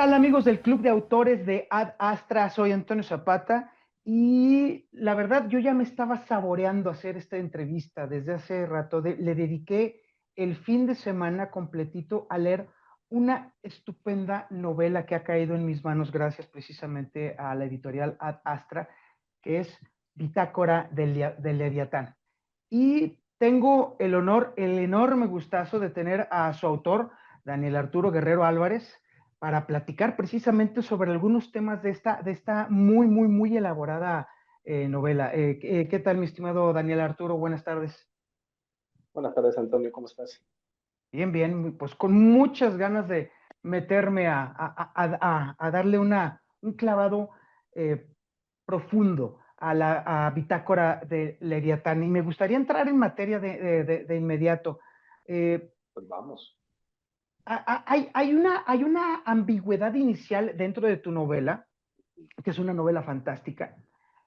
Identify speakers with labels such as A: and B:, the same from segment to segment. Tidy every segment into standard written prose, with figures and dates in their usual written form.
A: tal, amigos del Club de Autores de Ad Astra? Soy Antonio Zapata y la verdad yo ya me estaba saboreando hacer esta entrevista desde hace rato. Le dediqué el fin de semana completito a leer una estupenda novela que ha caído en mis manos gracias precisamente a la editorial Ad Astra, que es Bitácora del Leviatán. Y tengo el honor, el enorme gustazo de tener a su autor, Daniel Arturo Guerrero Álvarez, para platicar precisamente sobre algunos temas de esta muy, muy, muy elaborada novela. ¿Qué tal, mi estimado Daniel Arturo? Buenas tardes.
B: Buenas tardes, Antonio, ¿cómo estás?
A: Bien, bien, pues con muchas ganas de meterme a darle un clavado eh, profundo a Bitácora de Leviatán. Y me gustaría entrar en materia de inmediato. Eh,
B: Pues vamos.
A: hay una ambigüedad inicial dentro de tu novela, que es una novela fantástica,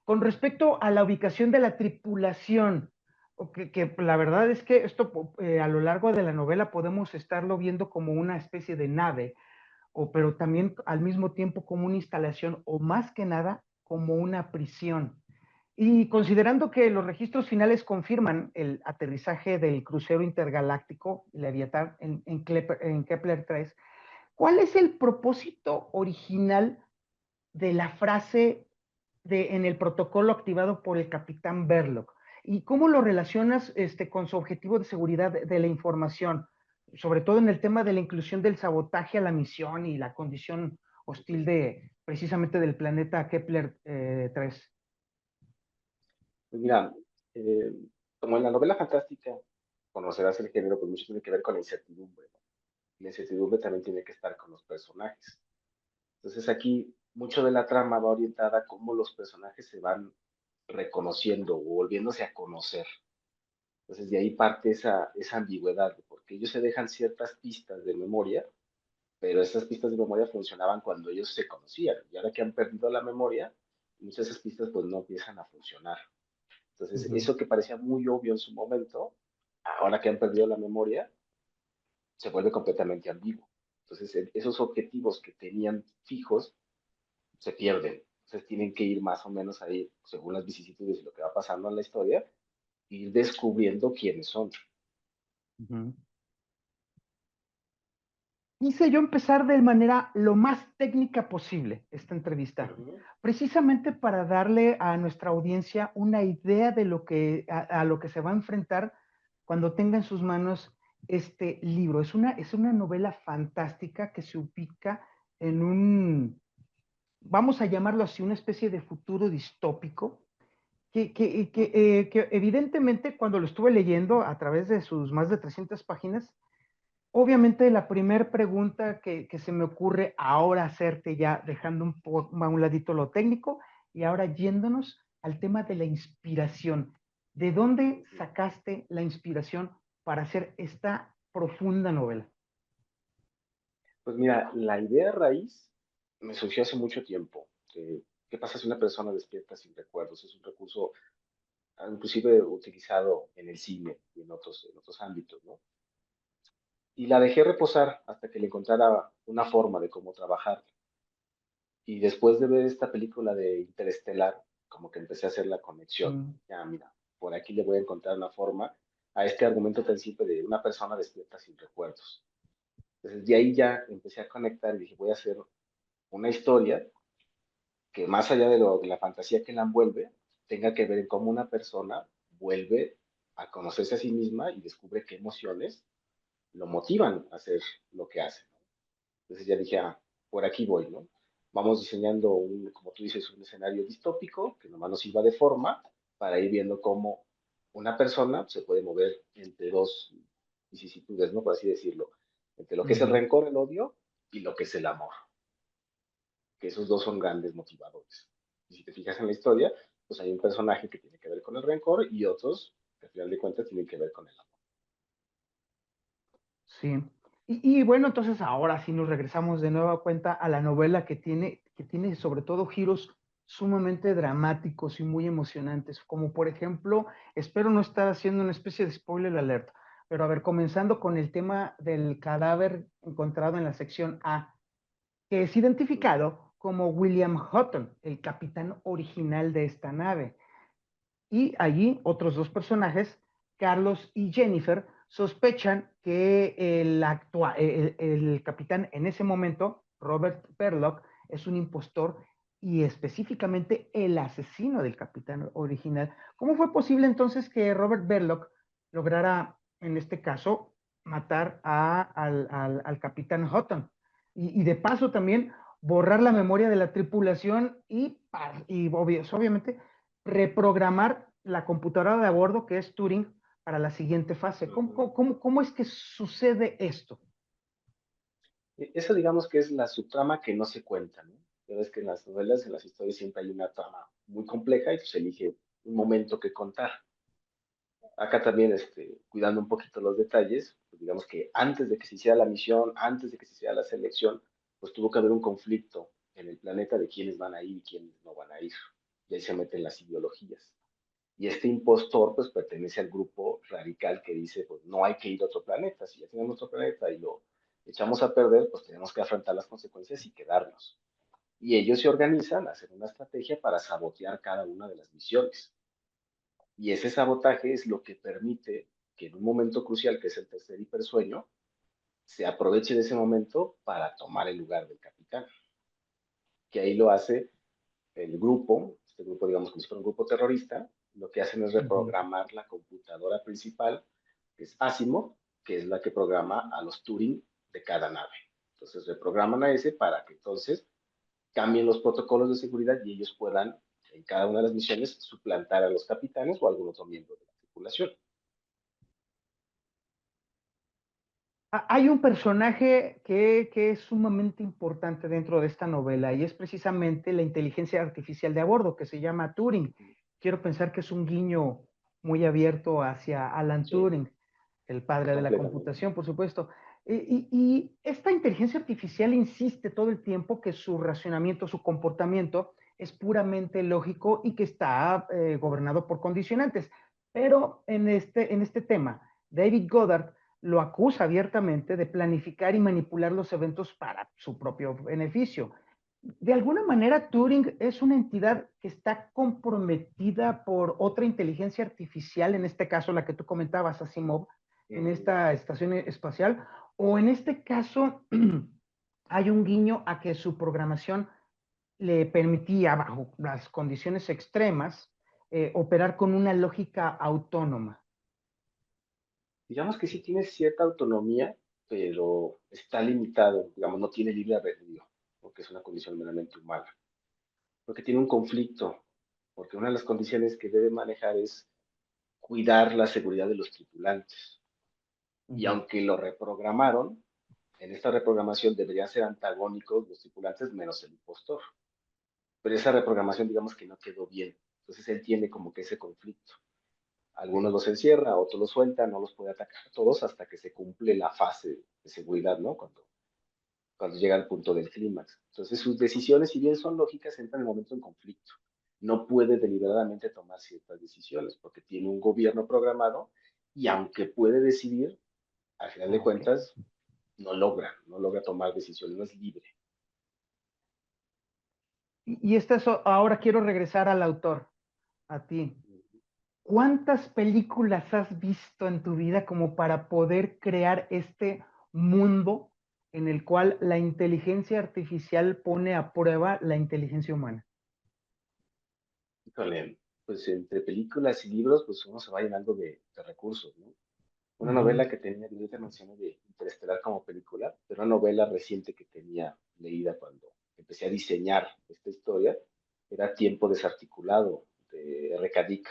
A: con respecto a la ubicación de la tripulación, que la verdad es que esto a lo largo de la novela podemos estarlo viendo como una especie de nave, pero también al mismo tiempo como una instalación, o más que nada como una prisión. Y considerando que los registros finales confirman el aterrizaje del crucero intergaláctico Leviatán en Kepler 3, ¿cuál es el propósito original de la frase en el protocolo activado por el capitán Berlock? ¿Y cómo lo relacionas con su objetivo de seguridad de la información? Sobre todo en el tema de la inclusión del sabotaje a la misión y la condición hostil precisamente del planeta Kepler 3.
B: Pues mira, eh, como en la novela fantástica, conocerás el género, pues mucho tiene que ver con la incertidumbre, ¿no? Y la incertidumbre también tiene que estar con los personajes. Entonces aquí mucho de la trama va orientada a cómo los personajes se van reconociendo o volviéndose a conocer. Entonces de ahí parte esa ambigüedad, porque ellos se dejan ciertas pistas de memoria, pero esas pistas de memoria funcionaban cuando ellos se conocían. Y ahora que han perdido la memoria, muchas de esas pistas pues no empiezan a funcionar.
A: Uh
B: Entonces,
A: -huh.
B: eso que parecía muy obvio en su momento, ahora que han perdido la memoria, se vuelve completamente ambiguo. Entonces, esos objetivos que tenían fijos se pierden. Entonces, tienen que ir más o menos ahí, según las vicisitudes y lo que va pasando en la historia, ir descubriendo quiénes son.
A: Uh -huh. Quise yo empezar de manera lo más técnica posible esta entrevista,
B: Uh -huh.
A: precisamente para darle a nuestra audiencia una idea de a lo que se va a enfrentar cuando tenga en sus manos este libro. Es una novela fantástica que se ubica en vamos a llamarlo así, una especie de futuro distópico, que evidentemente cuando lo estuve leyendo a través de sus más de 300 páginas, obviamente la primera pregunta que se me ocurre ahora hacerte, ya dejando un poco a un ladito lo técnico y ahora yéndonos al tema de la inspiración. ¿De dónde sacaste la inspiración para hacer esta profunda novela?
B: Pues mira, la idea raíz me surgió hace mucho tiempo. ¿Qué pasa si una persona despierta sin recuerdos? Es un recurso inclusive utilizado en el cine y en otros ámbitos, ¿no? Y la dejé reposar hasta que le encontrara una forma de cómo trabajar. Y después de ver esta película de Interestelar, como que empecé a hacer la conexión.
A: Mm,
B: Ya, mira, por aquí le voy a encontrar una forma a este argumento tan simple de una persona despierta sin recuerdos. Entonces, de ahí ya empecé a conectar y dije, voy a hacer una historia que más allá de la fantasía que la envuelve, tenga que ver en cómo una persona vuelve a conocerse a sí misma y descubre qué emociones lo motivan a hacer lo que hace, ¿no? Entonces ya dije, por aquí voy, ¿no? Vamos diseñando, como tú dices, un escenario distópico que nomás nos sirva de forma para ir viendo cómo una persona se puede mover entre dos vicisitudes, ¿no? Por así decirlo, entre lo que es el
A: ujú.
B: rencor, el odio y lo que es el amor, que esos dos son grandes motivadores. Y si te fijas en la historia, pues hay un personaje que tiene que ver con el rencor y otros que al final de cuentas tienen que ver con el amor.
A: Sí. Y bueno, entonces ahora sí nos regresamos de nueva cuenta a la novela que tiene sobre todo giros sumamente dramáticos y muy emocionantes, como por ejemplo, espero no estar haciendo una especie de spoiler alert, pero a ver, comenzando con el tema del cadáver encontrado en la sección A. que es identificado como William Hutton, el capitán original de esta nave. Y allí otros dos personajes, Carlos y Jennifer, sospechan que el capitán en ese momento, Robert Perlock, es un impostor y específicamente el asesino del capitán original. ¿Cómo fue posible entonces que Robert Perlock lograra, en este caso, matar al capitán Hutton? Y de paso también borrar la memoria de la tripulación y obviamente reprogramar la computadora de a bordo que es Turing para la siguiente fase. ¿Cómo es que sucede esto?
B: Eso digamos que es la subtrama que no se cuenta, ¿no? Ya ves que en las novelas, en las historias siempre hay una trama muy compleja y se elige un momento que contar. Acá también, cuidando un poquito los detalles, pues digamos que antes de que se hiciera la misión, antes de que se hiciera la selección, pues tuvo que haber un conflicto en el planeta de quiénes van a ir y quiénes no van a ir. Y ahí se meten las ideologías. Y este impostor, pues pertenece al grupo radical que dice, pues no hay que ir a otro planeta. Si ya tenemos otro planeta y lo echamos a perder, pues tenemos que afrontar las consecuencias y quedarnos. Y ellos se organizan a hacer una estrategia para sabotear cada una de las misiones. Y ese sabotaje es lo que permite que en un momento crucial, que es el tercer hipersueño, se aproveche de ese momento para tomar el lugar del capitán. Que ahí lo hace el grupo, este grupo digamos como si fuera un grupo terrorista, lo que hacen es
A: Uh -huh.
B: reprogramar la computadora principal, que es Asimov, que es la que programa a los Turing de cada nave. Entonces reprograman a ese para que entonces cambien los protocolos de seguridad y ellos puedan en cada una de las misiones suplantar a los capitanes o a algún otro miembro de la tripulación.
A: Hay un personaje que es sumamente importante dentro de esta novela y es precisamente la inteligencia artificial de a bordo que se llama Turing. Quiero pensar que es un guiño muy abierto hacia Alan
B: Sí,
A: Turing, el padre de la
B: completamente.
A: computación, por supuesto. Y esta inteligencia artificial insiste todo el tiempo que su racionamiento, su comportamiento es puramente lógico y que está gobernado por condicionantes. Pero en este tema, David Goddard lo acusa abiertamente de planificar y manipular los eventos para su propio beneficio. De alguna manera, Turing es una entidad que está comprometida por otra inteligencia artificial, en este caso la que tú comentabas, Asimov, en esta estación espacial, o en este caso hay un guiño a que su programación le permitía, bajo las condiciones extremas, operar con una lógica autónoma.
B: Digamos que sí tiene cierta autonomía, pero está limitado, digamos, no tiene libre albedrío, porque es una condición meramente humana, porque tiene un conflicto, porque una de las condiciones que debe manejar es cuidar la seguridad de los tripulantes.
A: Uh
B: Y
A: -huh.
B: aunque lo reprogramaron, en esta reprogramación deberían ser antagónicos los tripulantes menos el impostor. Pero esa reprogramación, digamos que no quedó bien. Entonces él tiene como que ese conflicto. Algunos los encierra, otros los suelta, no los puede atacar a todos hasta que se cumple la fase de seguridad, ¿no? Cuando llega al punto del clímax. Entonces sus decisiones, si bien son lógicas, entran en el momento en conflicto. No puede deliberadamente tomar ciertas decisiones porque tiene un gobierno programado y aunque puede decidir, al final de
A: Ah, ok.
B: cuentas, no logra tomar decisiones, no es libre.
A: Y esta es, ahora quiero regresar al autor, a ti. ¿Cuántas películas has visto en tu vida como para poder crear este mundo en el cual la inteligencia artificial pone a prueba la inteligencia humana?
B: Híjole, pues entre películas y libros, pues uno se va llenando de recursos, ¿no?
A: Uh
B: Una
A: -huh.
B: novela que tenía, yo te mencioné de Interestelar como película, pero una novela reciente que tenía leída cuando empecé a diseñar esta historia, era Tiempo Desarticulado, de R.K. Dick,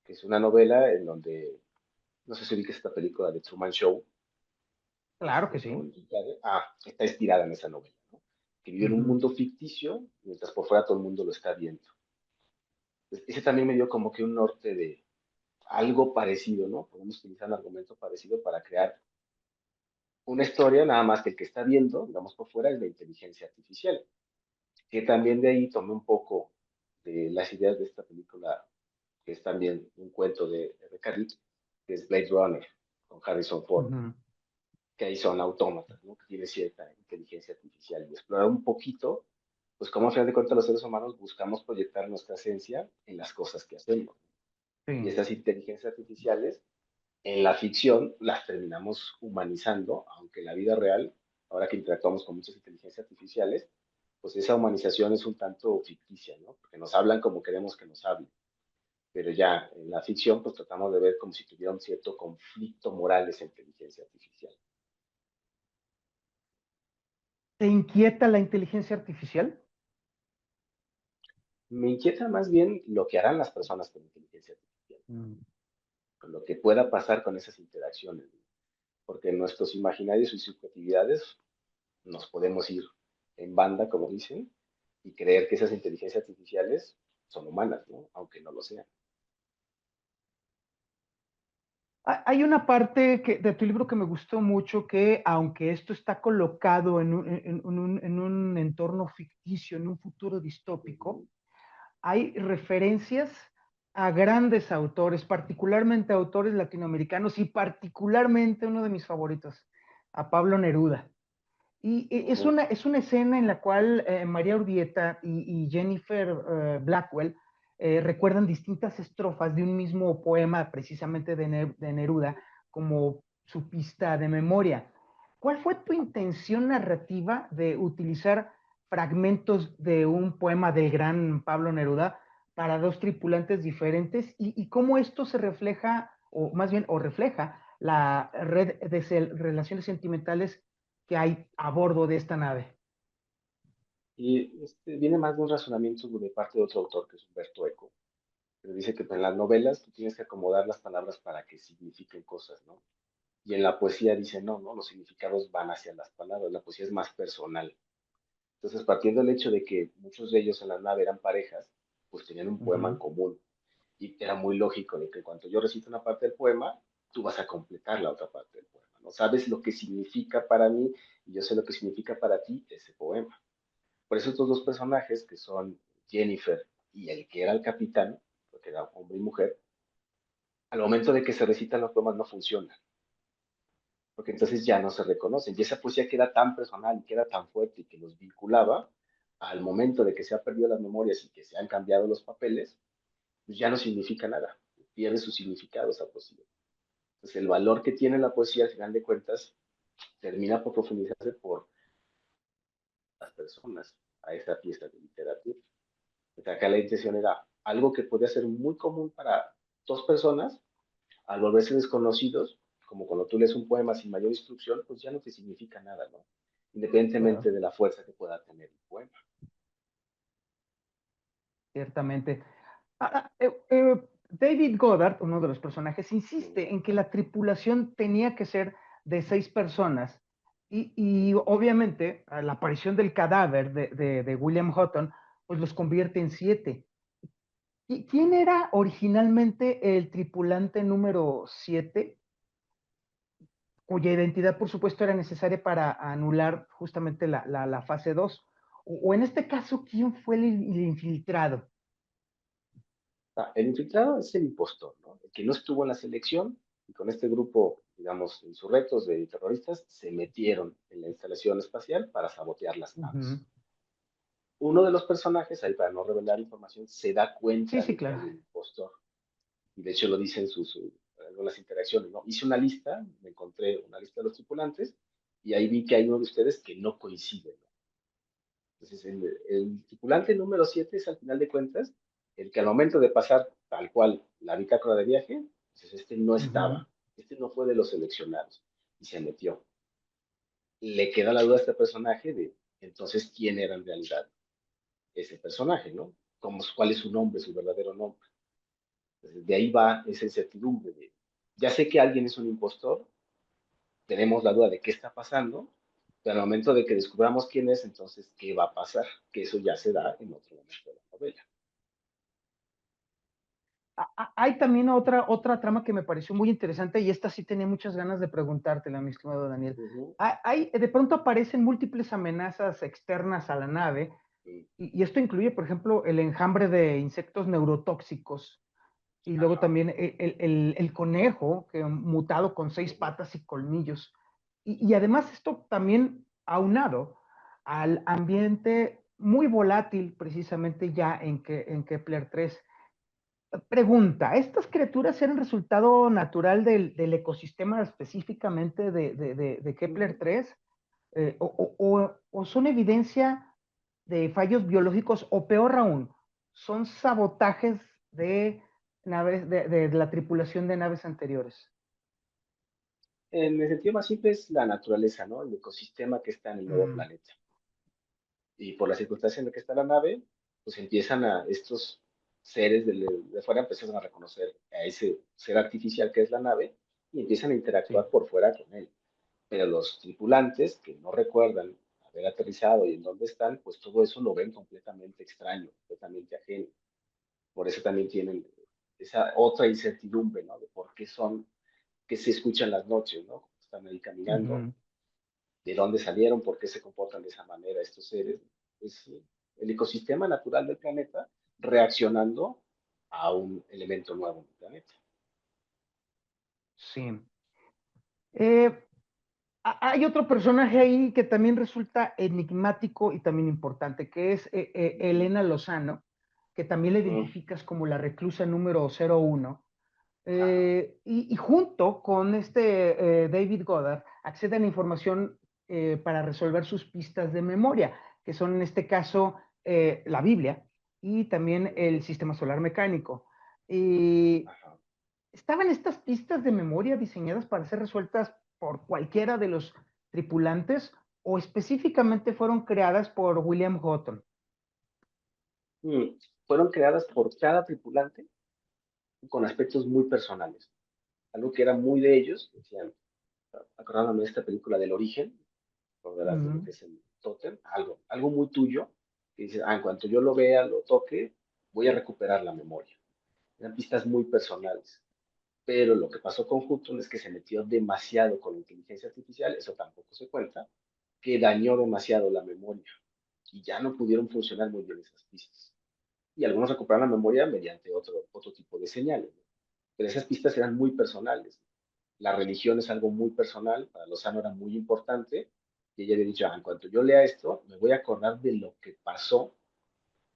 B: que es una novela en donde, no sé si ubicas esta película de Truman Show,
A: Claro que sí.
B: está inspirada en esa novela, ¿no? Que vive
A: Uh
B: en un
A: -huh.
B: mundo ficticio, mientras por fuera todo el mundo lo está viendo. Ese también me dio como que un norte de algo parecido, ¿no? Podemos utilizar un argumento parecido para crear una historia, nada más que el que está viendo, digamos por fuera, es la inteligencia artificial. Que también de ahí tomé un poco de las ideas de esta película, que es también un cuento de R. K. Dick, que es Blade Runner, con Harrison
A: Uh
B: Ford.
A: -huh.
B: que ahí son autómatas, ¿no? Que tienen cierta inteligencia artificial. Y explorar un poquito, pues cómo al final de cuentas los seres humanos buscamos proyectar nuestra esencia en las cosas que hacemos. Y
A: Sí.
B: estas inteligencias artificiales, en la ficción, las terminamos humanizando, aunque en la vida real, ahora que interactuamos con muchas inteligencias artificiales, pues esa humanización es un tanto ficticia, ¿no? Porque nos hablan como queremos que nos hablen, pero ya en la ficción pues tratamos de ver como si tuviera un cierto conflicto moral esa inteligencia artificial.
A: ¿Te inquieta la inteligencia artificial?
B: Me inquieta más bien lo que harán las personas con inteligencia artificial,
A: Mm.
B: con lo que pueda pasar con esas interacciones, ¿no? Porque en nuestros imaginarios y subjetividades nos podemos ir en banda, como dicen, y creer que esas inteligencias artificiales son humanas, ¿no? Aunque no lo sean.
A: Hay una parte de tu libro que me gustó mucho, que aunque esto está colocado en un entorno ficticio, en un futuro
B: Uh
A: distópico,
B: -huh.
A: hay referencias a grandes autores, particularmente autores latinoamericanos y particularmente uno de mis favoritos, a Pablo Neruda. Y
B: Uh -huh.
A: es una escena en la cual María Urbieta y Jennifer Blackwell recuerdan distintas estrofas de un mismo poema, precisamente de Neruda, como su pista de memoria. ¿Cuál fue tu intención narrativa de utilizar fragmentos de un poema del gran Pablo Neruda para dos tripulantes diferentes y cómo esto se refleja, o más bien, o refleja la red de relaciones sentimentales que hay a bordo de esta nave?
B: Y viene más de un razonamiento de parte de otro autor, que es Humberto Eco, que dice que en las novelas tú tienes que acomodar las palabras para que signifiquen cosas, ¿no? Y en la poesía dice, no, no, los significados van hacia las palabras, la poesía es más personal. Entonces, partiendo del hecho de que muchos de ellos en la nave eran parejas, pues tenían un
A: Uh
B: poema en
A: -huh.
B: común. Y era muy lógico de que cuando yo recito una parte del poema, tú vas a completar la otra parte del poema. No sabes lo que significa para mí y yo sé lo que significa para ti ese poema. Por eso estos dos personajes, que son Jennifer y el que era el capitán, porque era hombre y mujer, al momento de que se recitan los poemas no funcionan, porque entonces ya no se reconocen. Y esa poesía que era tan personal y que era tan fuerte y que los vinculaba, al momento de que se han perdido las memorias y que se han cambiado los papeles, pues ya no significa nada, pierde su significado esa poesía. Entonces el valor que tiene la poesía al final de cuentas termina por profundizarse por las personas a esa pieza de literatura. O sea, acá la intención era algo que podía ser muy común para dos personas, al volverse desconocidos, como cuando tú lees un poema sin mayor instrucción, pues ya no te significa nada, ¿no? Independientemente
A: Claro,
B: de la fuerza que pueda tener el poema.
A: ciertamente. David Goddard, uno de los personajes, insiste en que la tripulación tenía que ser de 6 personas y obviamente la aparición del cadáver de William Hutton pues los convierte en 7. ¿Quién era originalmente el tripulante número 7, cuya identidad, por supuesto, era necesaria para anular justamente la fase 2? O en este caso, ¿quién fue el infiltrado?
B: El infiltrado es el impostor, ¿no? El que no estuvo en la selección y con este grupo, digamos, insurrectos de terroristas, se metieron en la instalación espacial para sabotear las
A: Uh -huh.
B: naves. Uno de los personajes, ahí para no revelar información, se da
A: Sí,
B: cuenta
A: sí,
B: de que
A: claro.
B: hay un impostor. Y de hecho lo dice en algunas interacciones, ¿no? Hice una lista, me encontré una lista de los tripulantes y ahí vi que hay uno de ustedes que no coincide, ¿no? Entonces, el tripulante número 7 es al final de cuentas el que al momento de pasar tal cual la bitácora de viaje, entonces este no
A: Uh -huh.
B: estaba, este no fue de los seleccionados y se metió. Le queda la duda a este personaje de entonces quién era en realidad ese personaje, ¿no? Como, ¿cuál es su nombre, su verdadero nombre? Entonces, de ahí va esa incertidumbre de, ya sé que alguien es un impostor, tenemos la duda de qué está pasando, pero al momento de que descubramos quién es, entonces, ¿qué va a pasar? Que eso ya se da en otro momento de la novela.
A: Hay también otra trama que me pareció muy interesante y esta sí tenía muchas ganas de preguntártela, mi estimado Daniel.
B: Uh -huh.
A: De pronto aparecen múltiples amenazas externas a la nave y esto incluye, por ejemplo, el enjambre de insectos neurotóxicos y luego
B: Ajá.
A: también el conejo que mutado con 6 patas y colmillos. Y además esto también aunado al ambiente muy volátil precisamente ya en Kepler 3. Pregunta, ¿estas criaturas eran resultado natural del ecosistema específicamente de Kepler 3? ¿O son evidencia de fallos biológicos o peor aún, son sabotajes de naves de la tripulación de naves anteriores?
B: En el sentido más simple es la naturaleza, ¿no? El ecosistema que está en el nuevo
A: Mm,
B: planeta. Y por la circunstancia en la que está la nave, pues empiezan a estos seres de fuera empiezan a reconocer a ese ser artificial que es la nave y empiezan a
A: sí.
B: interactuar por fuera con él. Pero los tripulantes que no recuerdan haber aterrizado y en dónde están, pues todo eso lo ven completamente extraño, completamente ajeno. Por eso también tienen esa otra incertidumbre, ¿no? De por qué son, que se escuchan las noches, ¿no? Están ahí caminando,
A: Ujú.
B: de dónde salieron, por qué se comportan de esa manera estos seres. Es el ecosistema natural del planeta reaccionando a un elemento nuevo en el planeta.
A: Sí. Eh, Hay otro personaje ahí que también resulta enigmático y también importante, que es Elena Lozano, que también la
B: Mm,
A: identificas como la reclusa número 01.
B: ajá.
A: Y junto con David Goddard acceden a información para resolver sus pistas de memoria, que son en este caso la Biblia y también el
B: Ujú,
A: sistema solar mecánico. Y
B: ajá.
A: ¿estaban estas pistas de memoria diseñadas para ser resueltas por cualquiera de los tripulantes o específicamente fueron creadas por William Houghton?
B: Mm, fueron creadas por cada tripulante con aspectos muy personales. Algo que era muy de ellos, decían, acordándome de esta película del origen, recordarás de lo
A: Ujú.
B: que es el tótem, algo muy tuyo, que dices, en cuanto yo lo vea, lo toque, voy a recuperar la memoria. Eran pistas muy personales. Pero lo que pasó con Hutton es que se metió demasiado con la inteligencia artificial, eso tampoco se cuenta, que dañó demasiado la memoria y ya no pudieron funcionar muy bien esas pistas. Y algunos recuperaron la memoria mediante otro tipo de señales, ¿no? Pero esas pistas eran muy personales. La religión es algo muy personal, para Lozano era muy importante, y ella había dicho, en cuanto yo lea esto, me voy a acordar de lo que pasó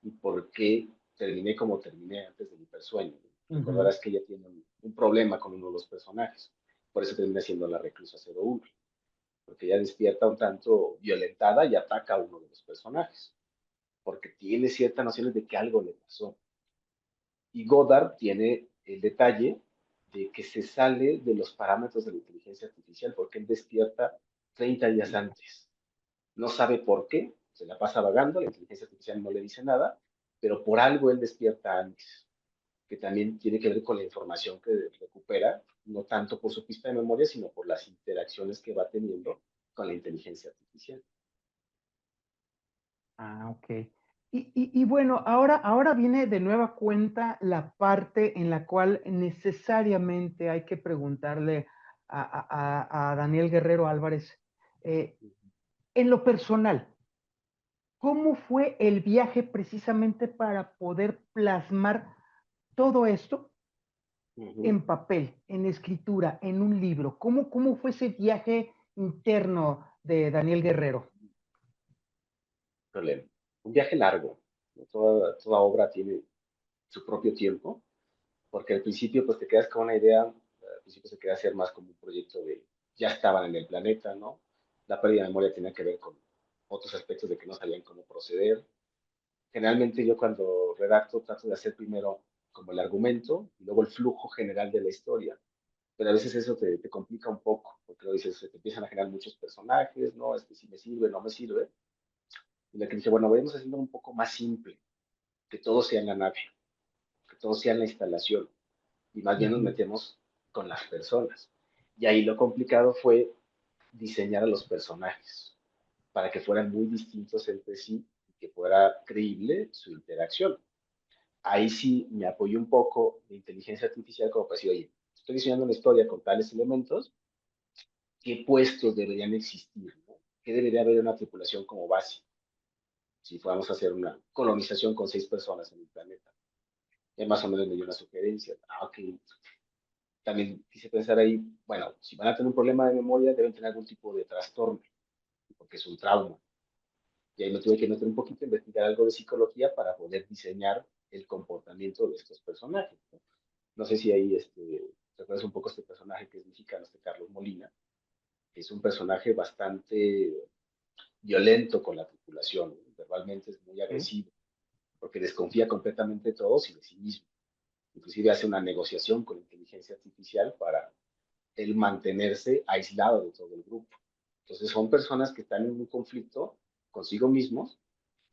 B: y por qué terminé como terminé antes del hipersueño.
A: Ujú.
B: Recordarás que ella tiene un problema con uno de los personajes, por eso termina siendo la reclusa 01, porque ella despierta un tanto violentada y ataca a uno de los personajes, porque tiene ciertas nociones de que algo le pasó. Y Goddard tiene el detalle de que se sale de los parámetros de la inteligencia artificial, porque él despierta 30 días antes. No sabe por qué, se la pasa vagando, la inteligencia artificial no le dice nada, pero por algo él despierta antes, que también tiene que ver con la información que recupera, no tanto por su pista de memoria, sino por las interacciones que va teniendo con la inteligencia artificial.
A: Ah, ok. Y bueno, ahora viene de nueva cuenta la parte en la cual necesariamente hay que preguntarle a Daniel Guerrero Álvarez, eh, en lo personal, ¿cómo fue el viaje precisamente para poder plasmar todo esto
B: Uh -huh.
A: en papel, en escritura, en un libro? ¿Cómo fue ese viaje interno de Daniel Guerrero?
B: Un viaje largo, ¿no? Toda obra tiene su propio tiempo, porque al principio pues te quedas con una idea, al principio se queda hacer más como un proyecto de, ya estaban en el planeta, ¿no? La pérdida de memoria tenía que ver con otros aspectos de que no sabían cómo proceder. Generalmente yo cuando redacto trato de hacer primero como el argumento y luego el flujo general de la historia, pero a veces eso te complica un poco, porque lo dices, se te empiezan a generar muchos personajes, ¿no? Este sí me sirve, no me sirve. Y la que dice, bueno, vamos haciendo un poco más simple, que todo sea en la nave, que todo sea en la instalación, y más
A: Uh
B: bien nos
A: -huh.
B: metemos con las personas. Y ahí lo complicado fue diseñar a los personajes para que fueran muy distintos entre sí y que fuera creíble su interacción. Ahí sí me apoyé un poco de inteligencia artificial como para decir, oye, estoy diseñando una historia con tales elementos, ¿qué puestos deberían existir? ¿No? ¿Qué debería haber en una tripulación como base? Si fuéramos a hacer una colonización con 6 personas en el planeta. Ya más o menos me dio una sugerencia. Ah, ok, también quise pensar ahí, bueno, si van a tener un problema de memoria, deben tener algún tipo de trastorno, porque es un trauma. Y ahí me tuve que meter un poquito, investigar algo de psicología para poder diseñar el comportamiento de estos personajes. No, no sé si ahí recuerdas un poco este personaje que es mexicano, Carlos Molina, que es un personaje bastante violento con la tripulación, ¿no? Verbalmente es muy
A: ¿Sí?
B: agresivo, porque desconfía completamente de todos y de sí mismo. Inclusive hace una negociación con la inteligencia artificial para él mantenerse aislado de todo el grupo. Entonces son personas que están en un conflicto consigo mismos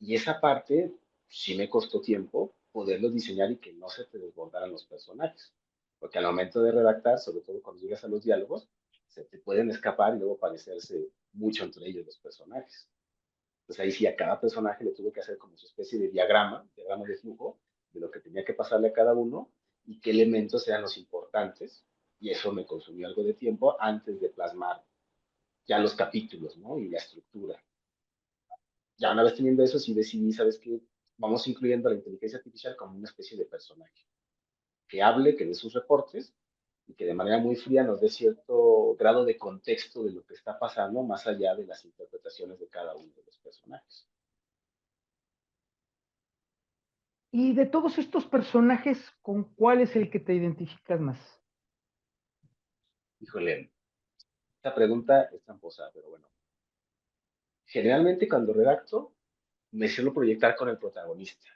B: y esa parte sí me costó tiempo poderlo diseñar y que no se te desbordaran los personajes. Porque al momento de redactar, sobre todo cuando llegas a los diálogos, se te pueden escapar y luego parecerse mucho entre ellos los personajes. Entonces ahí sí a cada personaje le tuve que hacer como su especie de diagrama de flujo, de lo que tenía que pasarle a cada uno y qué elementos eran los importantes. Y eso me consumió algo de tiempo antes de plasmar ya los capítulos, ¿no? Y la estructura. Ya una vez teniendo eso, sí decidí, ¿sabes qué? Vamos incluyendo a la inteligencia artificial como una especie de personaje. Que hable, que dé sus reportes y que de manera muy fría nos dé cierto grado de contexto de lo que está pasando, más allá de las interpretaciones de cada uno de los personajes.
A: Y de todos estos personajes, ¿con cuál es el que te identificas más?
B: Híjole, esta pregunta es tramposa, pero bueno. Generalmente cuando redacto, me suelo proyectar con el protagonista.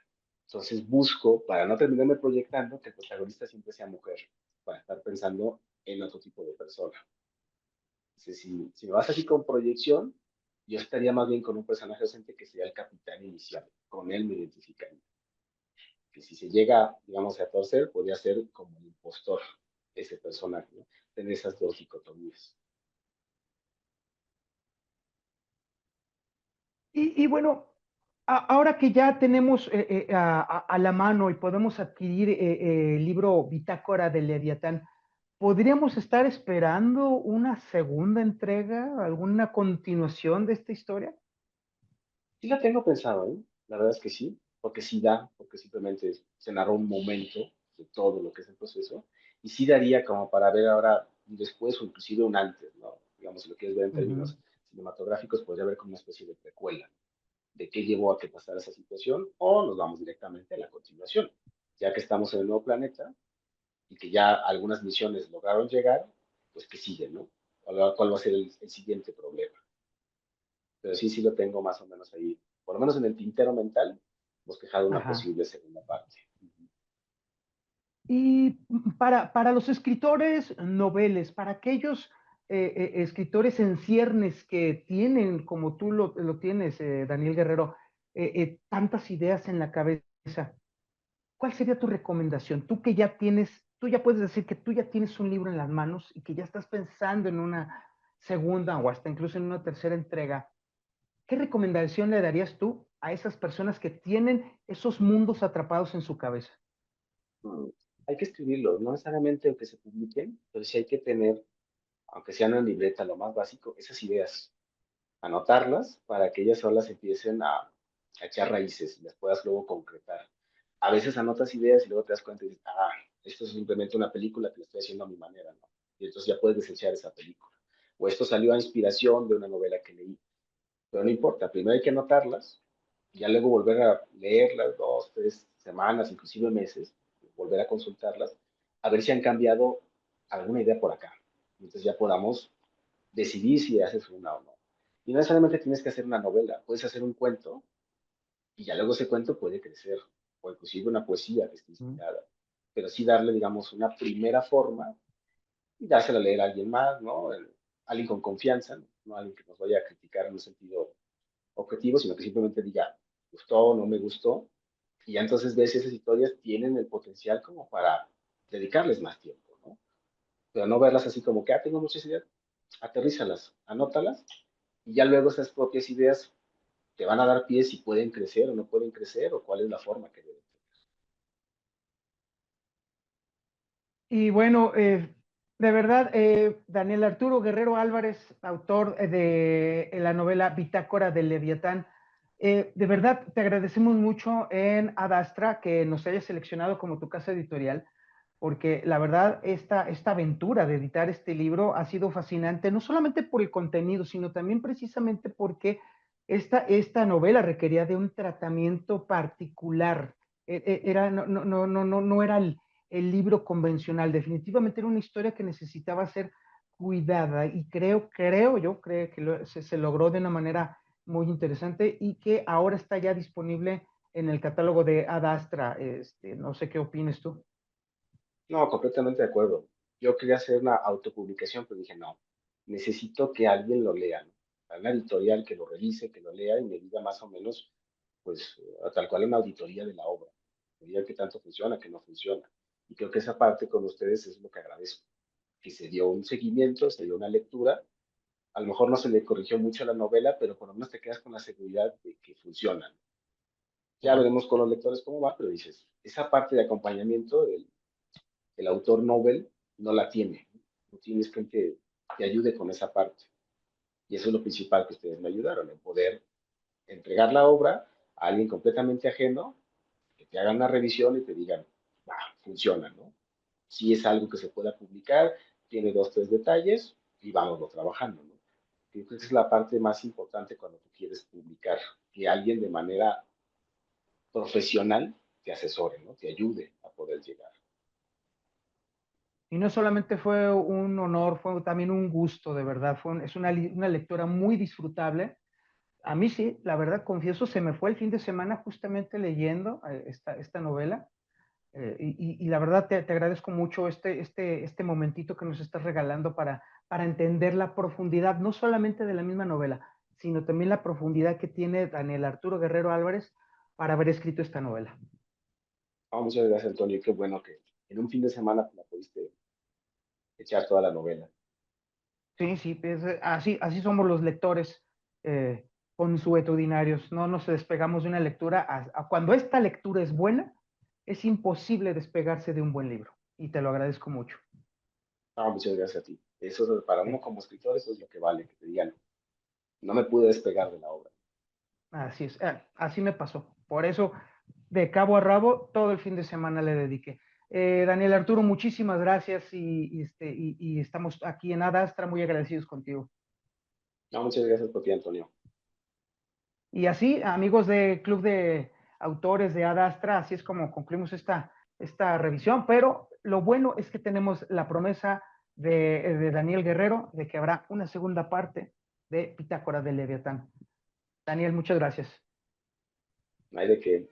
B: Entonces busco, para no terminarme proyectando, que el protagonista siempre sea mujer, para estar pensando en otro tipo de persona. Entonces, si me vas así con proyección, yo estaría más bien con un personaje docente que sería el capitán inicial. Con él me identificaría. Que si se llega, digamos, a torcer, podría ser como el impostor, ese personaje, ¿no? Tener esas dos dicotomías.
A: Y bueno, ahora que ya tenemos a la mano y podemos adquirir el libro Bitácora del Leviatán, ¿podríamos estar esperando una segunda entrega, alguna continuación de esta historia?
B: Sí la tengo pensado, ¿eh? La verdad es que sí, porque sí da, porque simplemente se narró un momento de todo lo que es el proceso, y sí daría como para ver ahora un después o inclusive un antes, ¿no? Digamos, si lo quieres ver en
A: Ujú.
B: términos cinematográficos, podría haber como una especie de precuela de qué llevó a que pasara esa situación, o nos vamos directamente a la continuación, ya que estamos en el nuevo planeta y que ya algunas misiones lograron llegar, pues que siguen, ¿no? ¿Cuál va a ser el siguiente problema? Pero sí, sí lo tengo más o menos ahí, por lo menos en el tintero mental, bosquejado una
A: Ajá.
B: posible segunda parte.
A: Y para los escritores noveles, para aquellos escritores en ciernes que tienen, como tú lo tienes, Daniel Guerrero, tantas ideas en la cabeza, ¿cuál sería tu recomendación? Tú que ya tienes, tú ya puedes decir que tú ya tienes un libro en las manos y que ya estás pensando en una segunda o hasta incluso en una tercera entrega. ¿Qué recomendación le darías tú a esas personas que tienen esos mundos atrapados en su cabeza?
B: Mm, Hay que escribirlo, no necesariamente aunque se publiquen, pero sí hay que tener, aunque sea en libreta, lo más básico, esas ideas, anotarlas para que ellas solas empiecen a echar raíces y las puedas luego concretar. A veces anotas ideas y luego te das cuenta y dices, esto es simplemente una película que lo estoy haciendo a mi manera, ¿no? Y entonces ya puedes desechar esa película. O esto salió a inspiración de una novela que leí. Pero no importa, primero hay que anotarlas, y ya luego volver a leerlas 2, 3 semanas, inclusive meses, volver a consultarlas, a ver si han cambiado alguna idea por acá. Entonces ya podamos decidir si haces una o no. Y no necesariamente tienes que hacer una novela, puedes hacer un cuento y ya luego ese cuento puede crecer, o inclusive una poesía que esté
A: ¿Mm?
B: inspirada. Pero sí darle, digamos, una primera forma y dársela a leer a alguien más, ¿no? Alguien con confianza, no alguien que nos vaya a criticar en un sentido objetivo, sino que simplemente diga, gustó, no me gustó, y ya entonces ves si esas historias tienen el potencial como para dedicarles más tiempo, ¿no? Pero no verlas así como que, tengo muchas ideas, aterrízalas, anótalas, y ya luego esas propias ideas te van a dar pie si pueden crecer o no pueden crecer, o cuál es la forma que deben tener.
A: Y bueno, de verdad, Daniel Arturo Guerrero Álvarez, autor de la novela Bitácora del Leviatán, de verdad te agradecemos mucho en Adastra que nos hayas seleccionado como tu casa editorial, porque la verdad esta aventura de editar este libro ha sido fascinante, no solamente por el contenido, sino también precisamente porque esta novela requería de un tratamiento particular. Era, no era el libro convencional, definitivamente era una historia que necesitaba ser cuidada y creo que se logró de una manera muy interesante y que ahora está ya disponible en el catálogo de Ad Astra. No sé qué opines tú.
B: No, completamente de acuerdo. Yo quería hacer una autopublicación, pero dije, no, necesito que alguien lo lea, ¿no? Una editorial que lo revise, que lo lea y me diga más o menos, pues, tal cual una auditoría de la obra. Me diga qué tanto funciona, qué no funciona. Y creo que esa parte con ustedes es lo que agradezco, que se dio un seguimiento, se dio una lectura. A lo mejor no se le corrigió mucho a la novela, pero por lo menos te quedas con la seguridad de que funciona. Ya veremos con los lectores cómo va, pero dices, esa parte de acompañamiento, el autor Nobel no la tiene. No tienes que te ayude con esa parte. Y eso es lo principal que ustedes me ayudaron, en poder entregar la obra a alguien completamente ajeno, que te hagan una revisión y te digan, funciona, ¿no? Si es algo que se pueda publicar, tiene dos, tres detalles y vámonos trabajando, ¿no? Creo que esa es la parte más importante cuando tú quieres publicar, que alguien de manera profesional te asesore, ¿no? Te ayude a poder llegar.
A: Y no solamente fue un honor, fue también un gusto, de verdad. Es una lectura muy disfrutable. A mí sí, la verdad, confieso, se me fue el fin de semana justamente leyendo esta novela. Y la verdad te agradezco mucho este momentito que nos estás regalando para entender la profundidad, no solamente de la misma novela, sino también la profundidad que tiene Daniel Arturo Guerrero Álvarez para haber escrito esta novela.
B: Muchas gracias, Antonio. Qué bueno que en un fin de semana te la pudiste echar toda la novela.
A: Sí, sí, así somos los lectores consuetudinarios, no nos despegamos de una lectura. Cuando esta lectura es buena, es imposible despegarse de un buen libro, y te lo agradezco mucho.
B: Muchas gracias a ti. Eso para
A: Sí,
B: uno como escritor, eso es lo que vale, que te digan, no me pude despegar de la obra.
A: así es, así me pasó. Por eso, de cabo a rabo, todo el fin de semana le dediqué. Daniel Arturo, muchísimas gracias y estamos aquí en Adastra muy agradecidos contigo.
B: No, muchas gracias por ti, Antonio.
A: Y así, amigos de Club de Autores de Adastra, así es como concluimos esta revisión, pero lo bueno es que tenemos la promesa de Daniel Guerrero de que habrá una segunda parte de Pitácora de Leviatán. Daniel, muchas gracias.
B: No hay de qué.